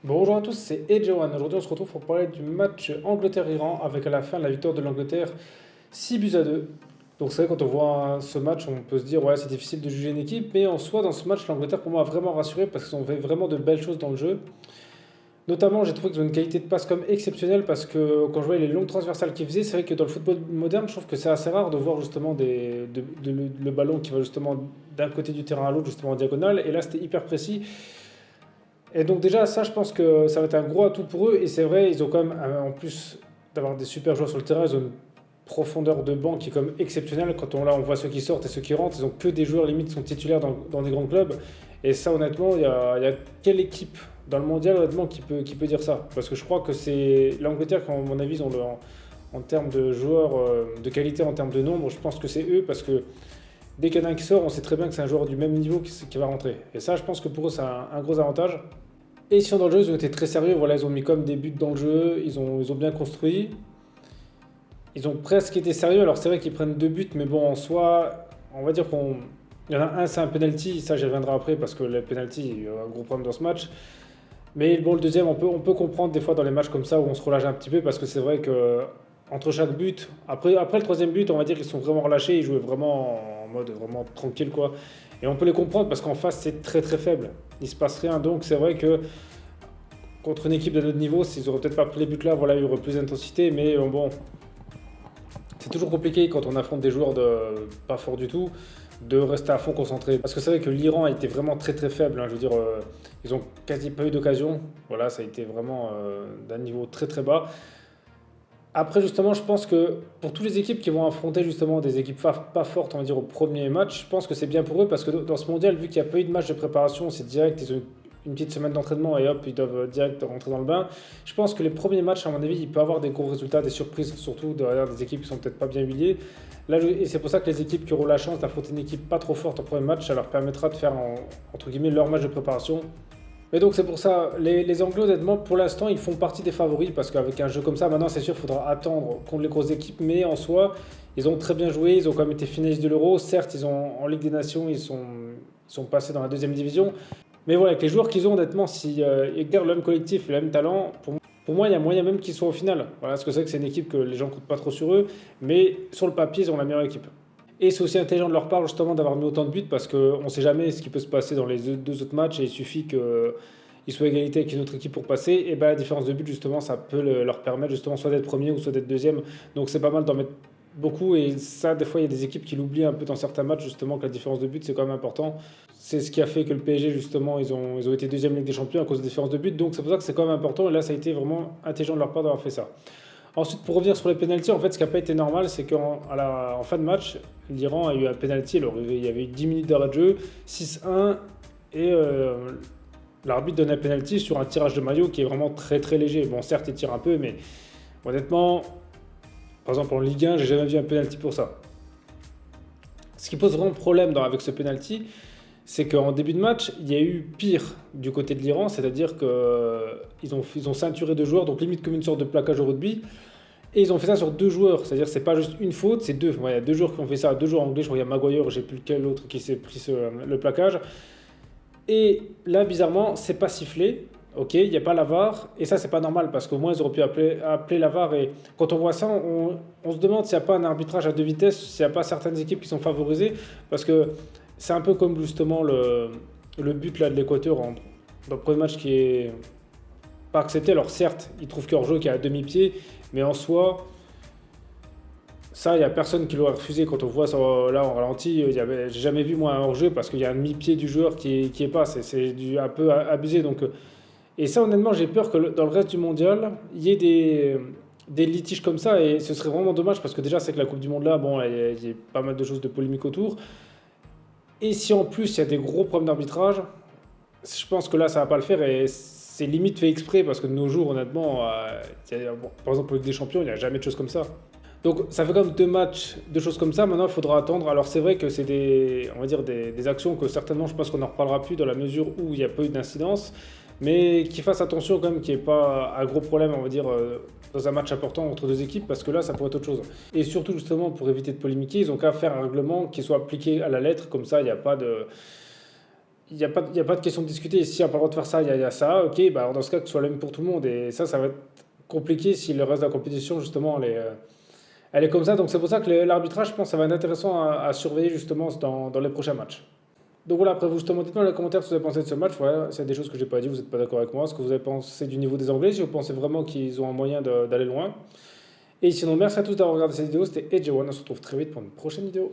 Bonjour à tous, c'est Edjawan. Aujourd'hui, on se retrouve pour parler du match Angleterre-Iran avec à la fin la victoire de l'Angleterre 6 buts à 2. Donc, c'est vrai, quand on voit ce match, on peut se dire, ouais, c'est difficile de juger une équipe, mais en soi, dans ce match, l'Angleterre, pour moi, a vraiment rassuré parce qu'ils ont fait vraiment de belles choses dans le jeu. Notamment, j'ai trouvé qu'ils ont une qualité de passe comme exceptionnelle parce que quand je voyais les longues transversales qu'ils faisaient, c'est vrai que dans le football moderne, je trouve que c'est assez rare de voir justement le ballon qui va justement d'un côté du terrain à l'autre, justement en diagonale. Et là, c'était hyper précis. Et donc déjà, ça, je pense que ça va être un gros atout pour eux. Et c'est vrai, ils ont quand même, en plus d'avoir des super joueurs sur le terrain, ils ont une profondeur de banc qui est quand même exceptionnelle. Quand on voit ceux qui sortent et ceux qui rentrent, ils ont que des joueurs limite qui sont titulaires dans des grands clubs. Et ça, honnêtement, il y a quelle équipe dans le mondial, honnêtement, qui peut dire ça? Parce que je crois que c'est l'Angleterre, à mon avis, ils ont en termes de joueurs, de qualité, en termes de nombre, je pense que c'est eux parce que dès qu'il y en a un qui sort, on sait très bien que c'est un joueur du même niveau qui va rentrer. Et ça, je pense que pour eux, c'est un gros avantage. Et ils sont dans le jeu, ils ont été très sérieux. Voilà, ils ont mis comme des buts dans le jeu, ils ont bien construit. Ils ont presque été sérieux. Alors c'est vrai qu'ils prennent 2 buts, mais bon, en soi, on va dire qu'on. Il y en a un, c'est un penalty, ça j'y reviendrai après parce que le penalty, il y a eu un gros problème dans ce match. Mais bon, le deuxième, on peut comprendre des fois dans les matchs comme ça où on se relâche un petit peu parce que c'est vrai que entre chaque but, après le troisième but, on va dire qu'ils sont vraiment relâchés, ils jouaient vraiment en mode vraiment tranquille quoi. Et on peut les comprendre parce qu'en face c'est très très faible, il se passe rien. Donc c'est vrai que contre une équipe de notre niveau, s'ils auraient peut-être pas pris les buts là, voilà, il y aurait plus d'intensité. Mais bon, c'est toujours compliqué quand on affronte des joueurs pas forts du tout de rester à fond concentré. Parce que c'est vrai que l'Iran a été vraiment très très faible, hein. Je veux dire, ils ont quasi pas eu d'occasion. Voilà, ça a été vraiment d'un niveau très très bas. Après, justement, je pense que pour toutes les équipes qui vont affronter justement des équipes pas fortes, on va dire, au premier match, je pense que c'est bien pour eux parce que dans ce mondial, vu qu'il n'y a pas eu de match de préparation, c'est direct, ils ont une petite semaine d'entraînement et hop, ils doivent direct rentrer dans le bain. Je pense que les premiers matchs, à mon avis, il peut y avoir des gros résultats, des surprises, surtout derrière des équipes qui sont peut-être pas bien huilées. Là, et c'est pour ça que les équipes qui auront la chance d'affronter une équipe pas trop forte au premier match, ça leur permettra de faire, entre guillemets, leur match de préparation. Mais donc c'est pour ça, les Anglais honnêtement pour l'instant ils font partie des favoris parce qu'avec un jeu comme ça maintenant c'est sûr il faudra attendre contre les grosses équipes mais en soi ils ont très bien joué, ils ont quand même été finalistes de l'Euro, certes ils ont en Ligue des Nations ils sont passés dans la deuxième division mais voilà avec les joueurs qu'ils ont honnêtement si ils gardent le même collectif et le même talent pour moi il y a moyen même qu'ils soient au final. Voilà parce que c'est vrai que c'est une équipe que les gens ne comptent pas trop sur eux mais sur le papier ils ont la meilleure équipe. Et c'est aussi intelligent de leur part justement d'avoir mis autant de buts parce qu'on ne sait jamais ce qui peut se passer dans les deux autres matchs et il suffit qu'ils soient égalité avec une autre équipe pour passer. Et ben la différence de but justement ça peut leur permettre justement soit d'être premier ou soit d'être deuxième. Donc c'est pas mal d'en mettre beaucoup et ça des fois il y a des équipes qui l'oublient un peu dans certains matchs justement que la différence de but c'est quand même important. C'est ce qui a fait que le PSG justement ils ont été deuxième Ligue des Champions à cause de la différence de but. Donc c'est pour ça que c'est quand même important et là ça a été vraiment intelligent de leur part d'avoir fait ça. Ensuite, pour revenir sur les pénaltys, en fait, ce qui n'a pas été normal, c'est qu'en fin de match, l'Iran a eu un pénalty. Alors, il y avait eu 10 minutes d'arrêt de jeu, 6-1, et l'arbitre donne un pénalty sur un tirage de maillot qui est vraiment très très léger. Bon, certes, il tire un peu, mais honnêtement, par exemple en Ligue 1, j'ai jamais vu un pénalty pour ça. Ce qui pose vraiment problème avec ce penalty, c'est qu'en début de match, il y a eu pire du côté de l'Iran, c'est-à-dire qu'ils ont ceinturé 2 joueurs, donc limite comme une sorte de plaquage au rugby. Et ils ont fait ça sur 2 joueurs, c'est-à-dire que c'est pas juste une faute, c'est deux. Ouais, il y a 2 joueurs qui ont fait ça, 2 joueurs anglais, je crois qu'il y a Maguire, j'ai plus lequel l'autre qui s'est pris le plaquage. Et là, bizarrement, c'est pas sifflé, ok, il n'y a pas la VAR, et ça c'est pas normal parce qu'au moins ils auraient pu appeler la VAR. Et quand on voit ça, on se demande s'il n'y a pas un arbitrage à 2 vitesses, s'il n'y a pas certaines équipes qui sont favorisées, parce que c'est un peu comme justement le but là, de l'Équateur dans le premier match qui est pas accepté. Alors certes, ils trouvent qu'hors jeu qui est à demi-pied, mais en soi, ça, il n'y a personne qui l'aurait refusé. Quand on voit ça là en ralenti, j'ai jamais vu moi un hors-jeu parce qu'il y a un demi-pied du joueur qui est pas. C'est un peu abusé. Donc, et ça, honnêtement, j'ai peur que dans le reste du mondial, il y ait des litiges comme ça. Et ce serait vraiment dommage parce que déjà, c'est que la Coupe du Monde là, bon, il y a pas mal de choses de polémiques autour. Et si en plus, il y a des gros problèmes d'arbitrage, je pense que là, ça va pas le faire. Et c'est limite fait exprès parce que de nos jours, honnêtement, bon, par exemple, pour Ligue des Champions, il n'y a jamais de choses comme ça. Donc ça fait quand même 2 matchs, 2 choses comme ça. Maintenant, il faudra attendre. Alors c'est vrai que c'est on va dire des actions que certainement, je pense qu'on n'en reparlera plus dans la mesure où il n'y a pas eu d'incidence, mais qu'ils fassent attention quand même qu'il n'y ait pas un gros problème, on va dire, dans un match important entre 2 équipes, parce que là, ça pourrait être autre chose. Et surtout, justement, pour éviter de polémiquer, ils ont qu'à faire un règlement qui soit appliqué à la lettre, comme ça, il n'y a pas de, y a pas de question de discuter. Si on n'a pas le droit de faire ça, il y a ça, ok, bah alors dans ce cas, que ce soit le même pour tout le monde. Et ça va être compliqué si le reste de la compétition, justement, elle est comme ça. Donc c'est pour ça que l'arbitrage, je pense, ça va être intéressant à surveiller, justement, dans les prochains matchs. Donc voilà, après vous, justement, dites-moi dans les commentaires ce que vous avez pensé de ce match. Voilà, s'il y a des choses que j'ai pas dit, vous n'êtes pas d'accord avec moi. Ce que vous avez pensé du niveau des Anglais, si vous pensez vraiment qu'ils ont un moyen d'aller loin. Et sinon, merci à tous d'avoir regardé cette vidéo. C'était AJ1. On se retrouve très vite pour une prochaine vidéo.